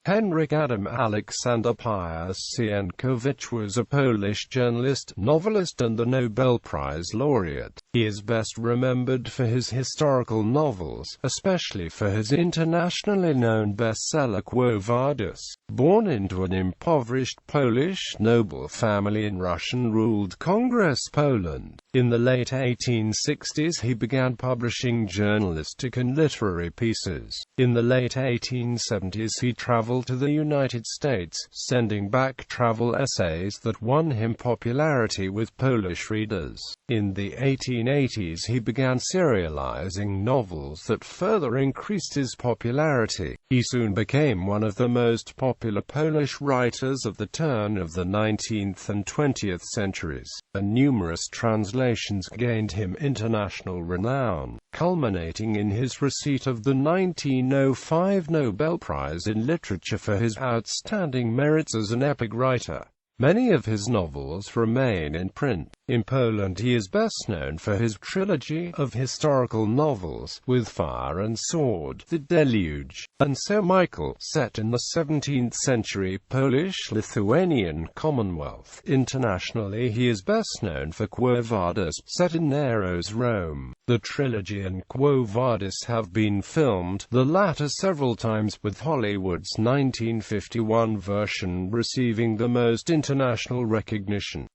Henryk Adam Aleksander Pius Sienkiewicz was a Polish journalist, novelist and the Nobel Prize laureate. He is best remembered for his historical novels, especially for his internationally known bestseller Quo Vadis. Born into an impoverished Polish noble family in Russian-ruled Congress Poland, in the late 1860s he began publishing journalistic and literary pieces. In the late 1870s he traveled to the United States, sending back travel essays that won him popularity with Polish readers. In the 1880s he began serializing novels that further increased his popularity. He soon became one of the most popular Polish writers of the turn of the 19th and 20th centuries, and numerous translations gained him international renown, culminating in his receipt of the 1905 Nobel Prize in Literature for his outstanding merits as an epic writer. Many of his novels remain in print. In Poland he is best known for his trilogy of historical novels, With Fire and Sword, The Deluge, and Sir Michael, set in the 17th century Polish-Lithuanian Commonwealth. Internationally he is best known for Quo Vadis, set in Nero's Rome. The trilogy and Quo Vadis have been filmed, the latter several times, with Hollywood's 1951 version receiving the most international recognition.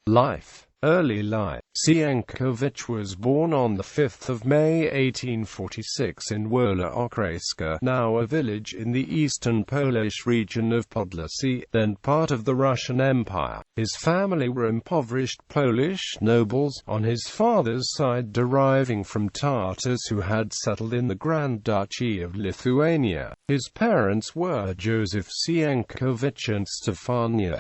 Early life. Sienkiewicz was born on 5 May 1846 in Wola Okreska, now a village in the eastern Polish region of Podlasie, then part of the Russian Empire. His family were impoverished Polish nobles, on his father's side deriving from Tatars who had settled in the Grand Duchy of Lithuania. His parents were Józef Sienkiewicz and Stefania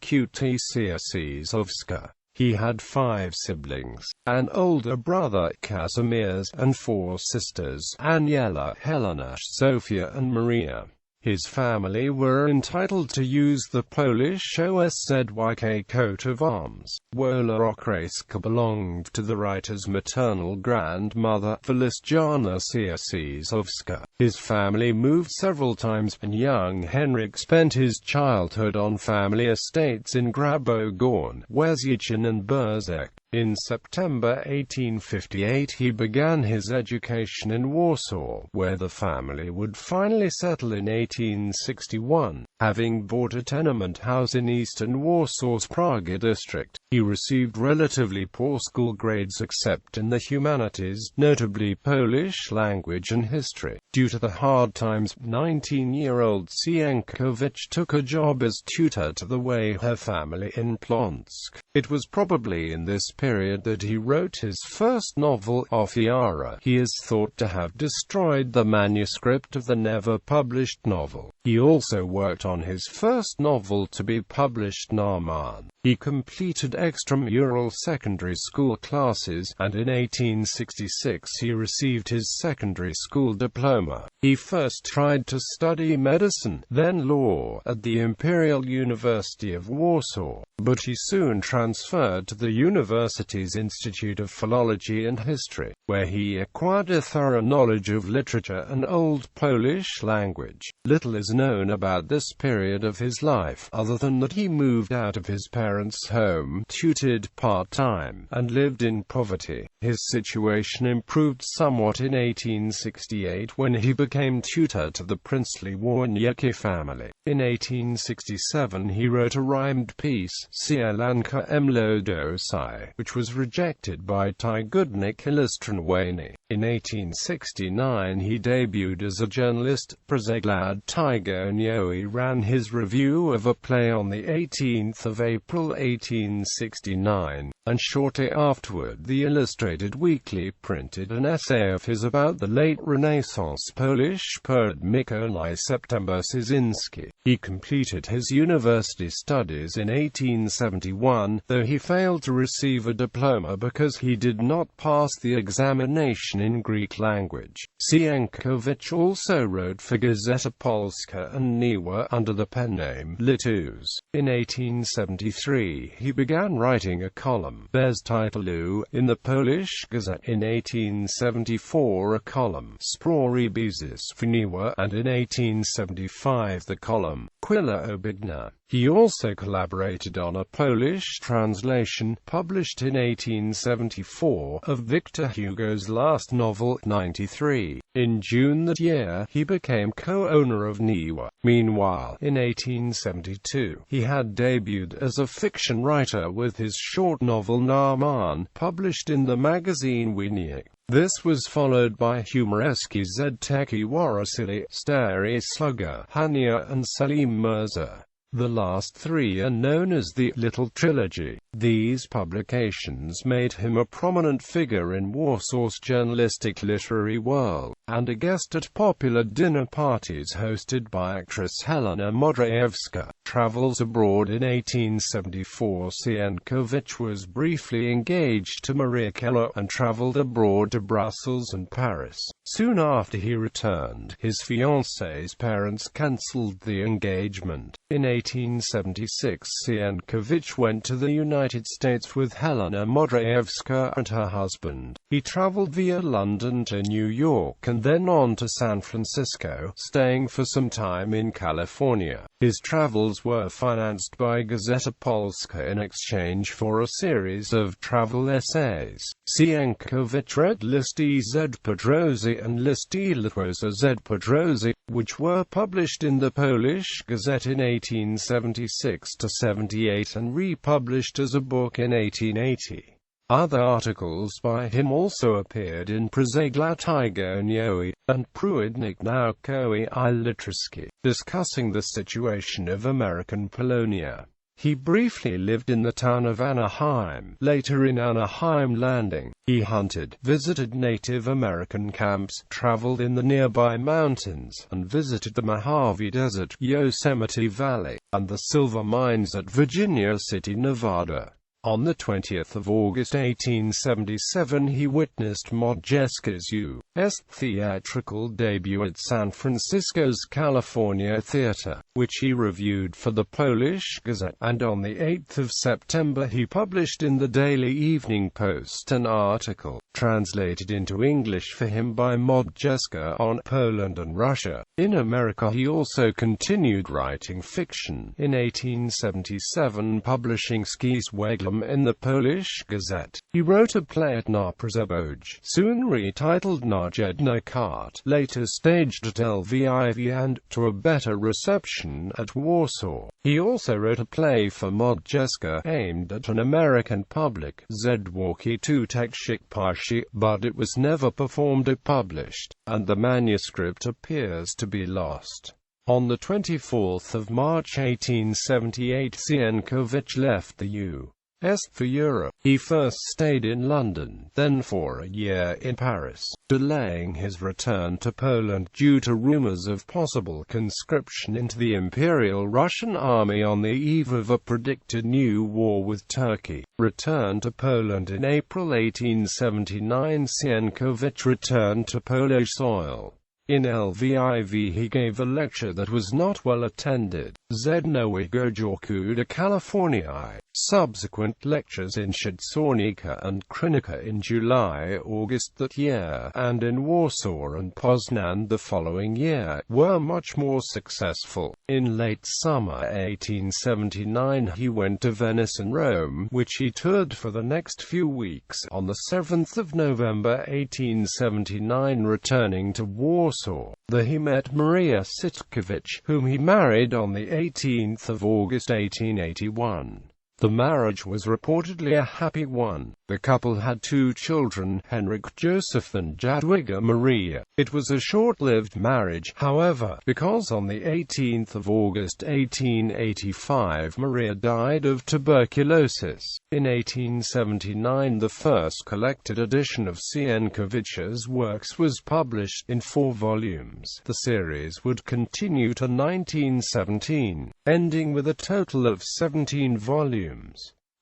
Kutasiewska. He had 5 siblings, an older brother, Kazimierz, and 4 sisters, Aniela, Helena, Sofia and Maria. His family were entitled to use the Polish OSZYK coat of arms. Wola Okreska belonged to the writer's maternal grandmother, Felicjana Kutasiewska. His family moved several times, and young Henryk spent his childhood on family estates in Grabogorn, Wierzichin and Berzec. In September 1858 he began his education in Warsaw, where the family would finally settle in 1861. Having bought a tenement house in eastern Warsaw's Praga district, he received relatively poor school grades except in the humanities, notably Polish language and history. Due to the hard times, 19-year-old Sienkiewicz took a job as tutor to the Wayher family in Plonsk. It was probably in this period that he wrote his first novel, Ofiara. He is thought to have destroyed the manuscript of the never-published novel. He also worked on his first novel to be published, Naaman. He completed extramural secondary school classes, and in 1866 he received his secondary school diploma. He first tried to study medicine, then law, at the Imperial University of Warsaw, but he soon transferred to the university's Institute of Philology and History, where he acquired a thorough knowledge of literature and Old Polish language. Little is known about this period of his life, other than that he moved out of his parents' home, tutored part-time, and lived in poverty. His situation improved somewhat in 1868 when he became tutor to the princely Warniecki family. In 1867 he wrote a rhymed piece, Sielanka Mlodosai, which was rejected by Tygodnik Illustrowany. In 1869 he debuted as a journalist. Przegląd Tygodniowy ran his review of a play on the 18th of April 1869, and shortly afterward the Illustrated Weekly printed an essay of his about the late Renaissance Polish poet Mikołaj September Szynski. He completed his university studies in 1871, though he failed to receive a diploma because he did not pass the examination in Greek language. Sienkiewicz also wrote for Gazeta Polska and Niwa under the pen name Litus. In 1873 he began writing a column column, Bez Titulu, in the Polish Gazette, in 1874 a column, Sprawy Bizes Finiwa, and in 1875 the column, Quilla Obigna. He also collaborated on a Polish translation, published in 1874, of Victor Hugo's last novel, 93. In June that year, he became co-owner of Niwa. Meanwhile, in 1872, he had debuted as a fiction writer with his short novel Naaman, published in the magazine Wieniek. This was followed by humoreski Zteki Warasili, Stary Slugger, Hania and Selim Mirza. The last three are known as the Little Trilogy. These publications made him a prominent figure in Warsaw's journalistic literary world, and a guest at popular dinner parties hosted by actress Helena Modrzejewska. Travels abroad. In 1874 Sienkiewicz was briefly engaged to Maria Keller, and traveled abroad to Brussels and Paris. Soon after he returned, his fiancée's parents cancelled the engagement. In 1876 Sienkiewicz went to the United States with Helena Modrzejewska and her husband. He traveled via London to New York and then on to San Francisco, staying for some time in California. His travels were financed by Gazeta Polska in exchange for a series of travel essays. Sienkiewicz read Listy Z Podróży and Listy Litwosa Z Podróży, which were published in the Polish Gazette in 1876–78 and republished as a book in 1880. Other articles by him also appeared in Przegląd Tygodniowy and Przewodnik Naukowy I Literacy, discussing the situation of American Polonia. He briefly lived in the town of Anaheim, later in Anaheim Landing. He hunted, visited Native American camps, traveled in the nearby mountains, and visited the Mojave Desert, Yosemite Valley, and the silver mines at Virginia City, Nevada. On the 20th of August 1877 he witnessed Modrzejewska's U.S. theatrical debut at San Francisco's California Theater, which he reviewed for the Polish Gazette, and on the 8th of September he published in the Daily Evening Post an article, translated into English for him by Modrzejewska, on Poland and Russia. In America he also continued writing fiction, in 1877 publishing Skizweglam in the Polish Gazette. He wrote a play at Naprzeboje, soon retitled Najedna Kart, later staged at Lviv and, to a better reception, at Warsaw. He also wrote a play for Modrzejewska, aimed at an American public, Zwłoki Tutekshik Parshi, but it was never performed or published, and the manuscript appears to be lost. On the 24th of March 1878 Sienkiewicz left the U.S. for Europe. He first stayed in London, then for a year in Paris, delaying his return to Poland due to rumors of possible conscription into the Imperial Russian Army on the eve of a predicted new war with Turkey. Returned to Poland in April 1879. Sienkiewicz returned to Polish soil. In Lviv he gave a lecture that was not well attended, Nowego Jorku de Californiae. Subsequent lectures in Szydzonica and Krynica in July–August that year, and in Warsaw and Poznan the following year, were much more successful. In late summer 1879 he went to Venice and Rome, which he toured for the next few weeks. On the 7th of November 1879, returning to Warsaw, he met Maria Sienkiewicz, whom he married on the 18th of August 1881. The marriage was reportedly a happy one. The couple had two children, Henryk Joseph and Jadwiga Maria. It was a short-lived marriage, however, because on the 18th of August 1885 Maria died of tuberculosis. In 1879 the first collected edition of Sienkiewicz's works was published, in 4 volumes. The series would continue to 1917, ending with a total of 17 volumes.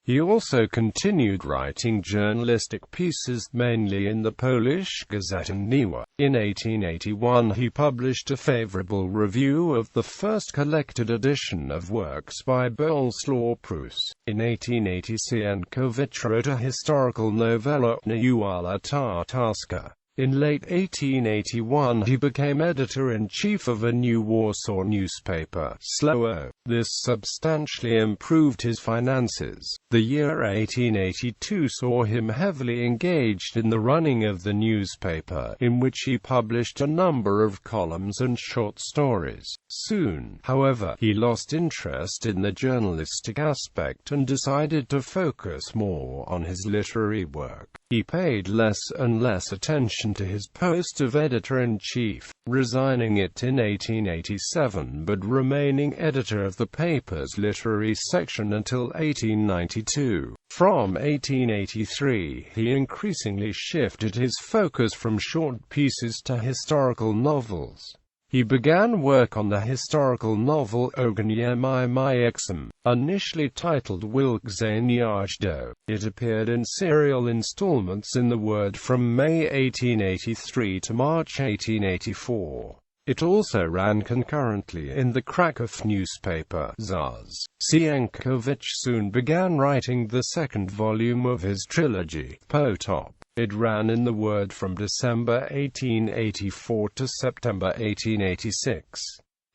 He also continued writing journalistic pieces, mainly in the Polish Gazette and Niwa. In 1881 he published a favorable review of the first collected edition of works by Bolesław Prus. In 1880 Sienkiewicz wrote a historical novella, Neuala Tartaska. In late 1881 he became editor-in-chief of a new Warsaw newspaper, Słowo. This substantially improved his finances. The year 1882 saw him heavily engaged in the running of the newspaper, in which he published a number of columns and short stories. Soon, however, he lost interest in the journalistic aspect and decided to focus more on his literary work. He paid less and less attention to his post of editor-in-chief, resigning it in 1887 but remaining editor of the paper's literary section until 1892. From 1883, he increasingly shifted his focus from short pieces to historical novels. He began work on the historical novel Ogniem, initially titled Wilk-Zaniajdo. It appeared in serial installments in The Word from May 1883 to March 1884. It also ran concurrently in the Kraków newspaper, Zaz. Sienkiewicz soon began writing the second volume of his trilogy, Potop. It ran in The Word from December 1884 to September 1886.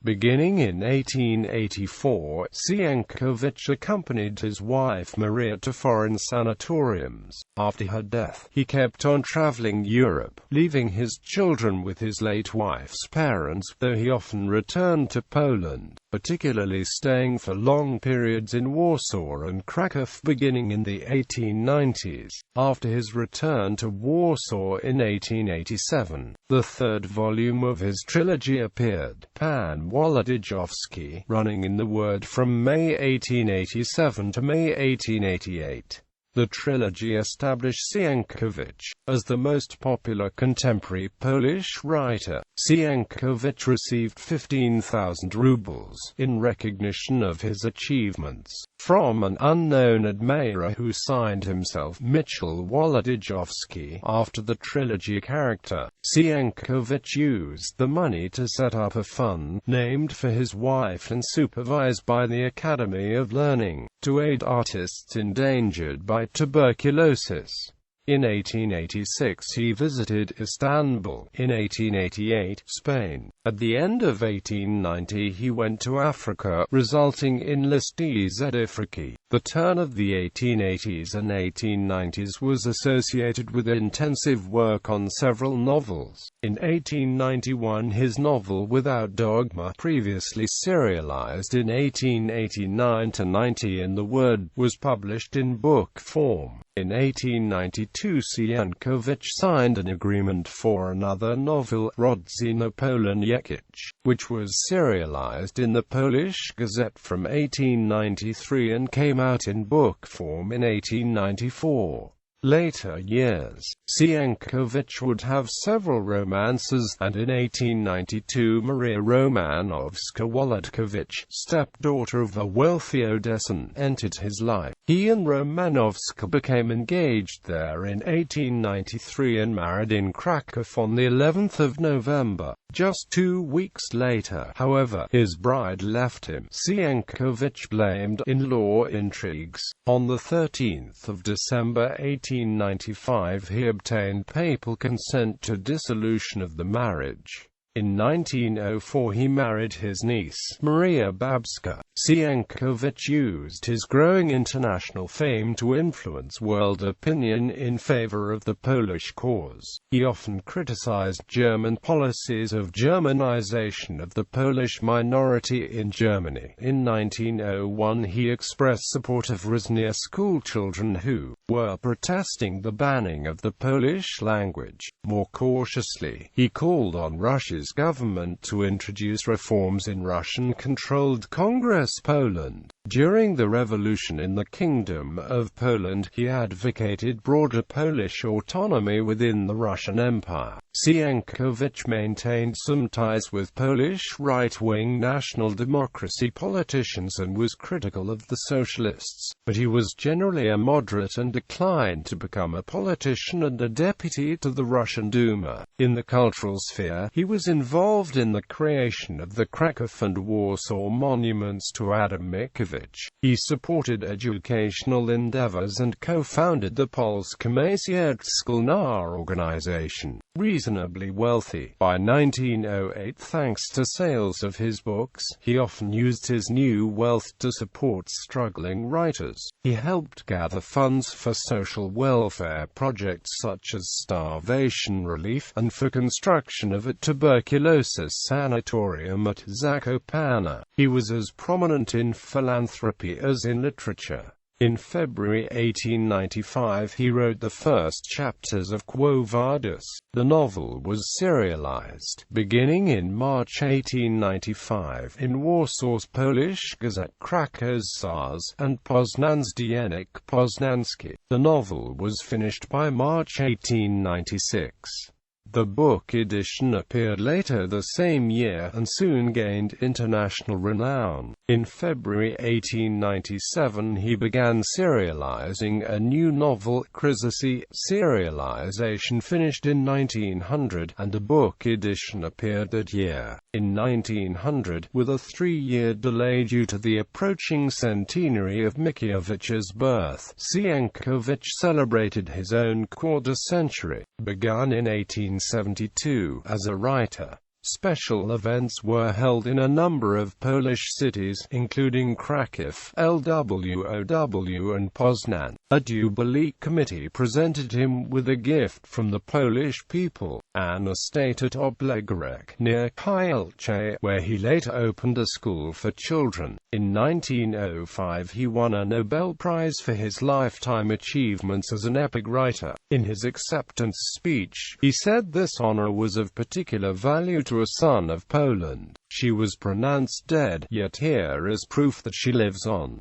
Beginning in 1884, Sienkiewicz accompanied his wife Maria to foreign sanatoriums. After her death, he kept on traveling Europe, leaving his children with his late wife's parents, though he often returned to Poland, particularly staying for long periods in Warsaw and Kraków beginning in the 1890s. After his return to Warsaw in 1887, the third volume of his trilogy appeared, Pan Wolodajowski, running in The Word from May 1887 to May 1888. The trilogy established Sienkiewicz as the most popular contemporary Polish writer. Sienkiewicz received 15,000 rubles in recognition of his achievements from an unknown admirer who signed himself Michał Wolodajowski after the trilogy character. Sienkiewicz used the money to set up a fund named for his wife and supervised by the Academy of Learning to aid artists endangered by tuberculosis. In 1886 he visited Istanbul. In 1888, Spain. At the end of 1890 he went to Africa, resulting in Listes Africae. The turn of the 1880s and 1890s was associated with intensive work on several novels. In 1891 his novel Without Dogma, previously serialized in 1889–90 in The Word, was published in book form. In 1892 Sienkiewicz signed an agreement for another novel, Rodzina Polonijek, which was serialized in the Polish Gazette from 1893 and came out in book form in 1894. Later years, Sienkiewicz would have several romances, and in 1892 Maria Romanowska-Wolodkiewicz, stepdaughter of a wealthy Odessan, entered his life. He and Romanowska became engaged there in 1893 and married in Kraków on the 11th of November. Just 2 weeks later, however, his bride left him. Sienkiewicz blamed in-law intrigues. On the 13th of December 1895 he obtained papal consent to dissolution of the marriage. In 1904 he married his niece, Maria Babska. Sienkiewicz used his growing international fame to influence world opinion in favor of the Polish cause. He often criticized German policies of Germanization of the Polish minority in Germany. In 1901 he expressed support of Rosnia schoolchildren who were protesting the banning of the Polish language. More cautiously, he called on Russia's government to introduce reforms in Russian-controlled Congress Poland. During the revolution in the Kingdom of Poland, he advocated broader Polish autonomy within the Russian Empire. Sienkiewicz maintained some ties with Polish right-wing national democracy politicians and was critical of the socialists, but he was generally a moderate and declined to become a politician and a deputy to the Russian Duma. In the cultural sphere, he was involved in the creation of the Kraków and Warsaw monuments to Adam Mickiewicz. He supported educational endeavors and co-founded the Polskie Szkolna organization. Reasonably wealthy by 1908 thanks to sales of his books, he often used his new wealth to support struggling writers. He helped gather funds for social welfare projects such as starvation relief, and for construction of a tuberculosis sanatorium at Zakopane. He was as prominent in philanthropy as in literature. In February 1895 he wrote the first chapters of Quo Vadis. The novel was serialized, beginning in March 1895, in Warsaw's Polish Gazette Krakow's and Poznan's Dziennik Poznański. The novel was finished by March 1896. The book edition appeared later the same year and soon gained international renown. In February 1897 he began serializing a new novel, Kryzysy. Serialization finished in 1900, and a book edition appeared that year. In 1900, with a 3-year delay due to the approaching centenary of Mickiewicz's birth, Sienkiewicz celebrated his own quarter-century. Begun in 1872 as a writer, special events were held in a number of Polish cities, including Kraków, Lwow and Poznan. A Jubilee committee presented him with a gift from the Polish people, an estate at Oblegarek, near Kielce, where he later opened a school for children. In 1905 he won a Nobel Prize for his lifetime achievements as an epic writer. In his acceptance speech, he said this honor was of particular value to a son of Poland. She was pronounced dead, yet here is proof that she lives on.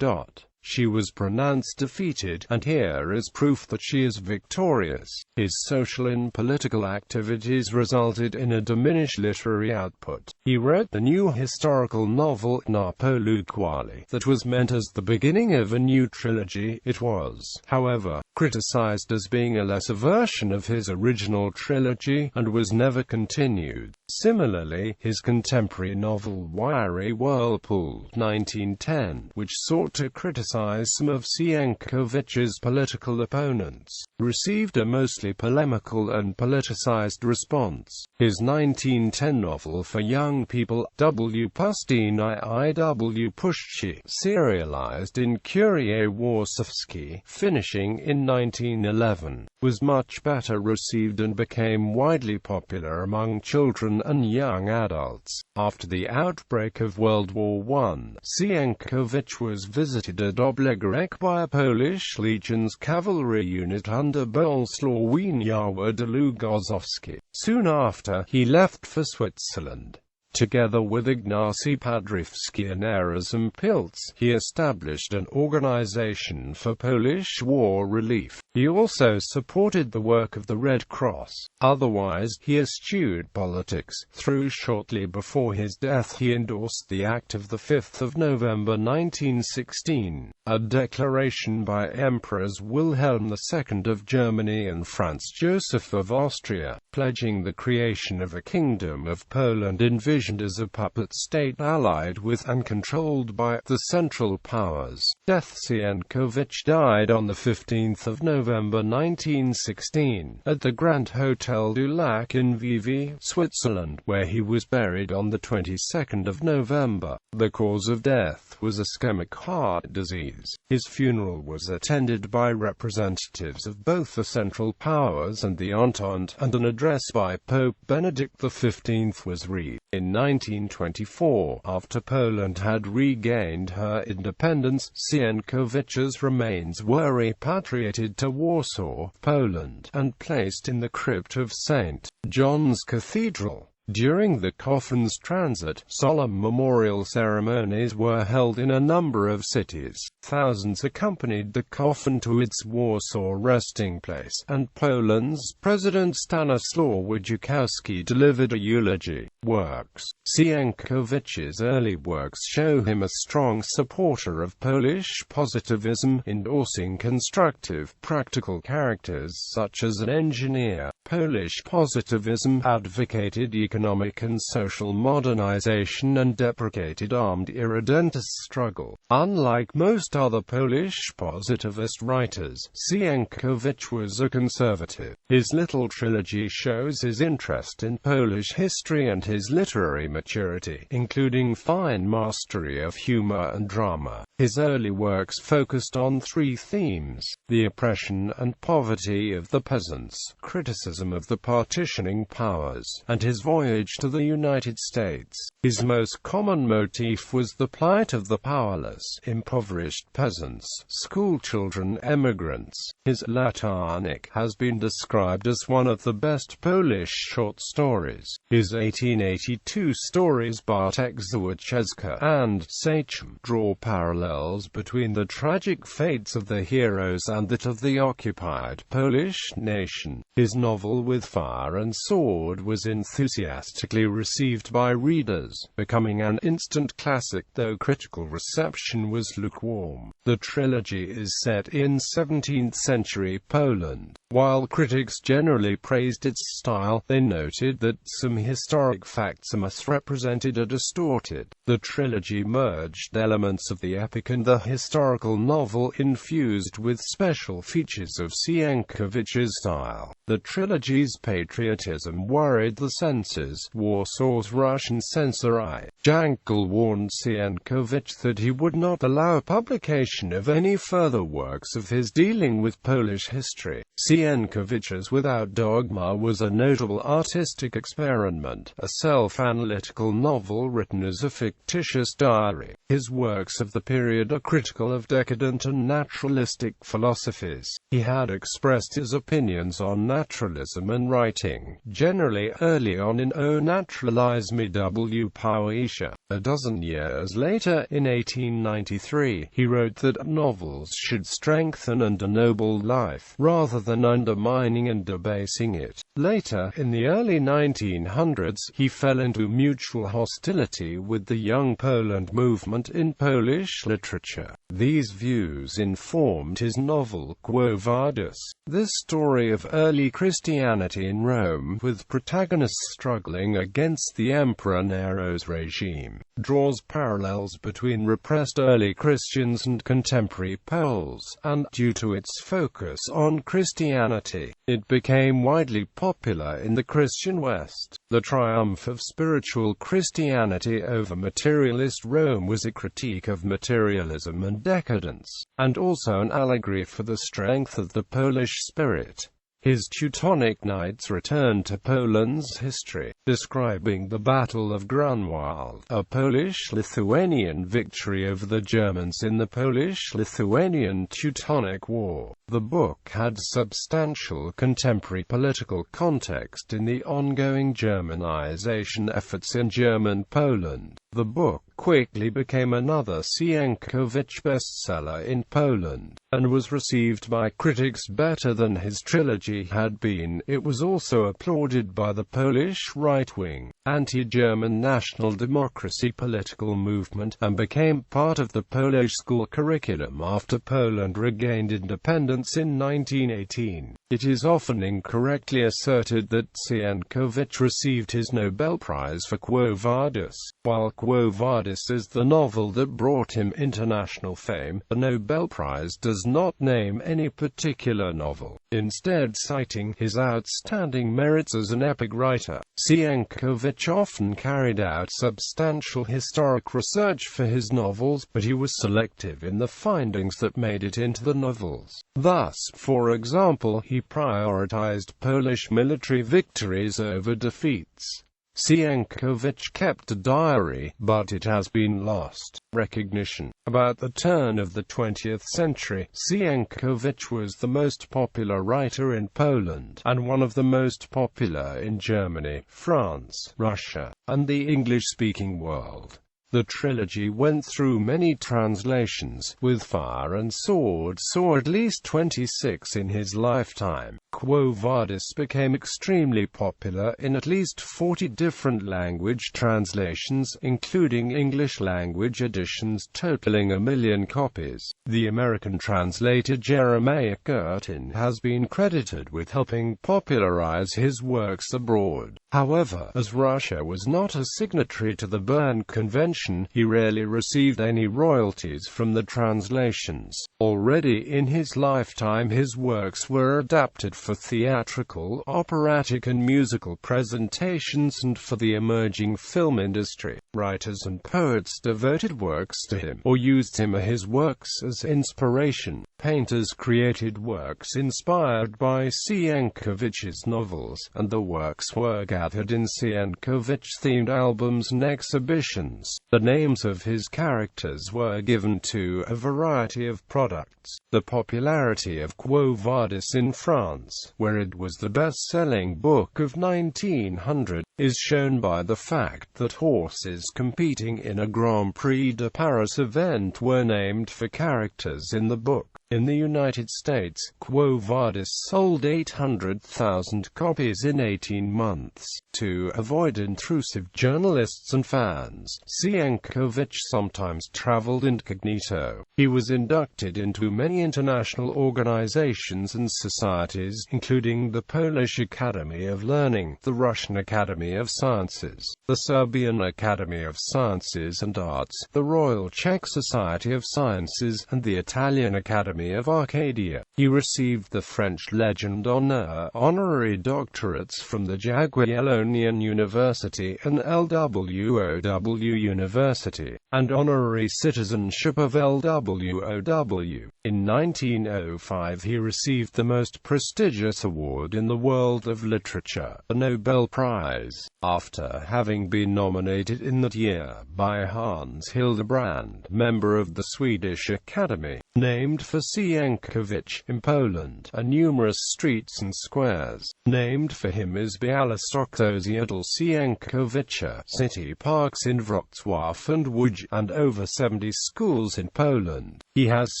She was pronounced defeated, and here is proof that she is victorious. His social and political activities resulted in a diminished literary output. He wrote the new historical novel, Na polu chwali, that was meant as the beginning of a new trilogy. It was, however, criticized as being a lesser version of his original trilogy, and was never continued. Similarly, his contemporary novel Wiry Whirlpool, 1910, which sought to criticize some of Sienkiewicz's political opponents, received a mostly polemical and politicized response. His 1910 novel for young people, W. Pustyn I.W. Puszczy, serialized in Kurie Warsawskie, finishing in 1911, was much better received and became widely popular among children and young adults. After the outbreak of World War I, Sienkiewicz was visited at Oblegarek by a Polish Legion's cavalry unit under Bolesław Wieniawa-Długosowski. Soon after, he left for Switzerland. Together with Ignacy Padrywski and Erasm Pilz, he established an organization for Polish war relief. He also supported the work of the Red Cross. Otherwise, he eschewed politics, though shortly before his death he endorsed the Act of 5 November 1916, a declaration by Emperors Wilhelm II of Germany and Franz Joseph of Austria, pledging the creation of a Kingdom of Poland envisioned as a puppet state allied with and controlled by the Central Powers. Death. Sienkiewicz died on 15 November 1916, at the Grand Hotel du Lac in Vevey, Switzerland, where he was buried on the 22nd of November. The cause of death was ischemic heart disease. His funeral was attended by representatives of both the Central Powers and the Entente, and an address by Pope Benedict XV was read. In 1924, after Poland had regained her independence, Sienkiewicz's remains were repatriated to Warsaw, Poland, and placed in the crypt of St. John's Cathedral. During the coffin's transit, solemn memorial ceremonies were held in a number of cities. Thousands accompanied the coffin to its Warsaw resting place, and Poland's President Stanislaw Wojciechowski delivered a eulogy. Works. Sienkiewicz's early works show him a strong supporter of Polish positivism, endorsing constructive, practical characters such as an engineer. Polish positivism advocated economic and social modernization and deprecated armed irredentist struggle. Unlike most other Polish positivist writers, Sienkiewicz was a conservative. His little trilogy shows his interest in Polish history and his literary maturity, including fine mastery of humor and drama. His early works focused on three themes: the oppression and poverty of the peasants, criticism of the partitioning powers, and his voyage to the United States. His most common motif was the plight of the powerless, impoverished peasants, schoolchildren, emigrants. His Latarnik has been described as one of the best Polish short stories. His 1882 stories Bartek Złodziejka and Sachem draw parallels between the tragic fates of the heroes and that of the occupied Polish nation. His novel With Fire and Sword was enthusiastically received by readers, becoming an instant classic, though critical reception was lukewarm. The trilogy is set in 17th-century Poland. While critics generally praised its style, they noted that some historic facts are misrepresented or distorted. The trilogy merged elements of the epic and the historical novel infused with special features of Sienkiewicz's style. The trilogy's patriotism worried the censors. Warsaw's Russian censor I. Jankel warned Sienkiewicz that he would not allow publication of any further works of his dealing with Polish history. Sienkiewicz's Without Dogma was a notable artistic experiment, a self-analytical novel written as a fictitious diary. His works of the period are critical of decadent and naturalistic philosophies. He had expressed his opinions on naturalism and writing, generally early on in O Naturalizme w Poesia. A dozen years later, in 1893, he wrote that novels should strengthen and ennoble life, rather than undermining and debasing it. Later, in the early 1900s, he fell into mutual hostility with the Young Poland movement in Polish literature. These views informed his novel Quo Vadis. This story of early Christianity in Rome, with protagonists struggling against the Emperor Nero's regime, draws parallels between repressed early Christians and contemporary Poles, and, due to its focus on Christianity, it became widely popular in the Christian West. The triumph of spiritual Christianity over materialist Rome was a critique of materialism and decadence, and also an allegory for the strength of the Polish spirit. His Teutonic Knights returned to Poland's history, describing the Battle of Grunwald, a Polish-Lithuanian victory over the Germans in the Polish-Lithuanian Teutonic War. The book had substantial contemporary political context in the ongoing Germanization efforts in German Poland. The book quickly became another Sienkiewicz bestseller in Poland, and was received by critics better than his trilogy had been. It was also applauded by the Polish right-wing, anti-German national democracy political movement, and became part of the Polish school curriculum after Poland regained independence in 1918. It is often incorrectly asserted that Sienkiewicz received his Nobel Prize for Quo Vadis. While Quo Vadis is the novel that brought him international fame, the Nobel Prize does not name any particular novel, instead citing his outstanding merits as an epic writer. Sienkiewicz often carried out substantial historic research for his novels, but he was selective in the findings that made it into the novels. Thus, for example, he prioritized Polish military victories over defeats. Sienkiewicz kept a diary, but it has been lost. Recognition. About the turn of the 20th century, Sienkiewicz was the most popular writer in Poland, and one of the most popular in Germany, France, Russia, and the English-speaking world. The trilogy went through many translations, with Fire and Sword saw at least 26 in his lifetime. Quo Vadis became extremely popular in at least 40 different language translations, including English-language editions totaling 1 million copies. The American translator Jeremiah Curtin has been credited with helping popularize his works abroad. However, as Russia was not a signatory to the Berne Convention, he rarely received any royalties from the translations. Already in his lifetime his works were adapted for theatrical, operatic and musical presentations and for the emerging film industry. Writers and poets devoted works to him, or used him or his works as inspiration. Painters created works inspired by Sienkiewicz's novels, and the works were gathered in Sienkiewicz-themed albums and exhibitions. The names of his characters were given to a variety of products. The popularity of Quo Vadis in France, where it was the best-selling book of 1900, is shown by the fact that horses competing in a Grand Prix de Paris event were named for characters in the book. In the United States, Quo Vadis sold 800,000 copies in 18 months. To avoid intrusive journalists and fans, Sienkiewicz sometimes traveled incognito. He was inducted into many international organizations and societies, including the Polish Academy of Learning, the Russian Academy of Sciences, the Serbian Academy of Sciences and Arts, the Royal Czech Society of Sciences, and the Italian Academy of Arcadia. He received the French Legion d'honneur, honorary doctorates from the Jagiellonian University and LWOW University, and honorary citizenship of LWOW. In 1905 he received the most prestigious award in the world of literature, the Nobel Prize, after having been nominated in that year by Hans Hildebrand, member of the Swedish Academy. Named for Sienkiewicz, in Poland, are numerous streets and squares. Named for him is Białystok Osiedl Sienkiewicza, city parks in Wrocław and Łódź, and over 70 schools in Poland. He has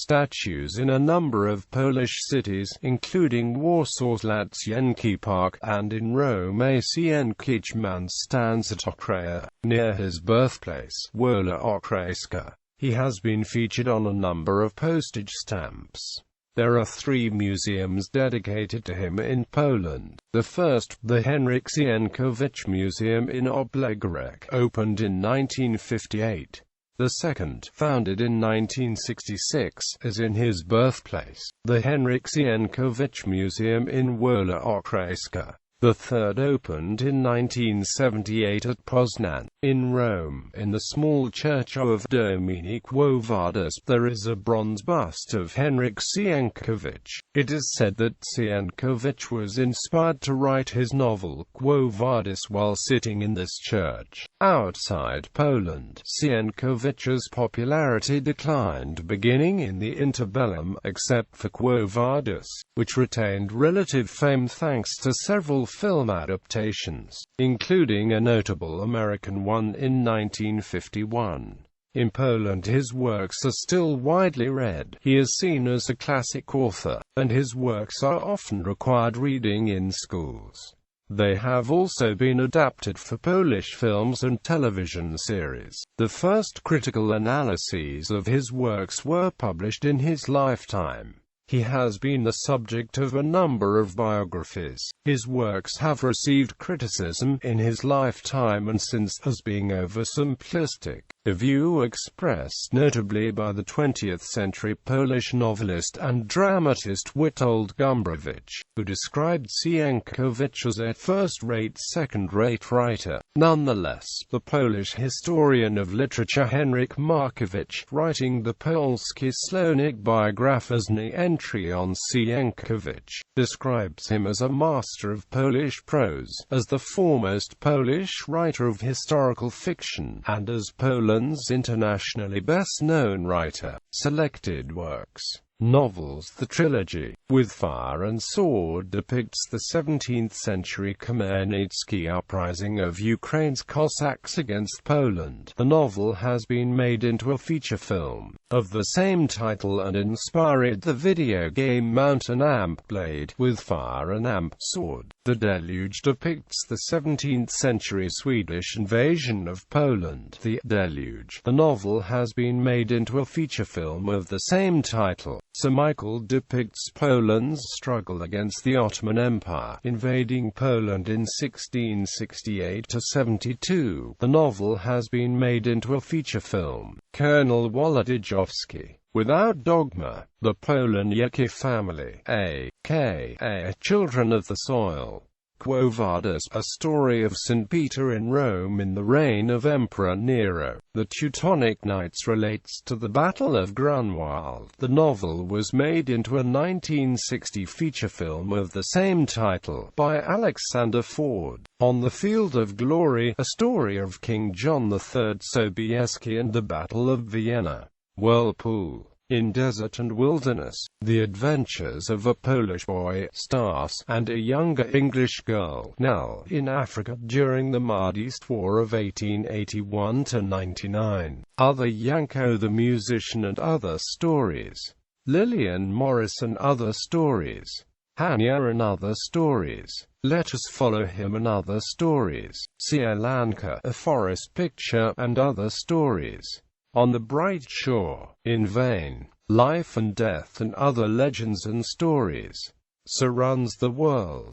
statues in a number of Polish cities, including Warsaw's Lacjenki Park, and in Rome a Sienkiewicz man stands at Okreja, near his birthplace, Wola Okrejska. He has been featured on a number of postage stamps. There are 3 museums dedicated to him in Poland. The first, the Henryk Sienkiewicz Museum in Oblegorek, opened in 1958. The second, founded in 1966, is in his birthplace, the Henryk Sienkiewicz Museum in Wola Okrejska. The third opened in 1978 at Poznan, in Rome. In the small church of Domini Quo Vadis, there is a bronze bust of Henryk Sienkiewicz. It is said that Sienkiewicz was inspired to write his novel, Quo Vadis, while sitting in this church. Outside Poland, Sienkiewicz's popularity declined beginning in the interbellum, except for Quo Vadis, which retained relative fame thanks to several film adaptations, including a notable American one in 1951. In Poland his works are still widely read. He is seen as a classic author, and his works are often required reading in schools. They have also been adapted for Polish films and television series. The first critical analyses of his works were published in his lifetime. He has been the subject of a number of biographies. His works have received criticism in his lifetime and since as being oversimplistic. A view expressed notably by the 20th-century Polish novelist and dramatist Witold Gombrowicz, who described Sienkiewicz as a first-rate, second-rate writer. Nonetheless, the Polish historian of literature Henryk Sienkiewicz, writing the Polski Słownik Biographyczny entry on Sienkiewicz, describes him as a master of Polish prose, as the foremost Polish writer of historical fiction, and as Poland's internationally best-known writer. Selected works. Novels. The trilogy, With Fire and Sword, depicts the 17th-century Khmelnytsky uprising of Ukraine's Cossacks against Poland. The novel has been made into a feature film of the same title and inspired the video game Mount and Amp Blade, With Fire and Amp Sword. The Deluge depicts the 17th-century Swedish invasion of Poland. The Deluge. The novel has been made into a feature film of the same title. Sir Michael depicts Poland's struggle against the Ottoman Empire, invading Poland in 1668–72. The novel has been made into a feature film. Colonel Wolodyjowski. Without Dogma. The Poloniecki family, a.k.a. Children of the Soil. Quo Vadis, a story of St. Peter in Rome in the reign of Emperor Nero. The Teutonic Knights relates to the Battle of Grunwald. The novel was made into a 1960 feature film of the same title, by Aleksander. On the Field of Glory, a story of King John III Sobieski and the Battle of Vienna. Whirlpool. In Desert and Wilderness, the adventures of a Polish boy, Stas, and a younger English girl, Nell, in Africa during the Mahdist War of 1881–99. Other Yanko the Musician and Other Stories. Lillian Morris and Other Stories. Hanya and Other Stories. Let Us Follow Him and Other Stories. Sielanka, A Forest Picture and Other Stories. On the Bright Shore. In Vain. Life and Death and Other Legends and Stories. So Runs the World.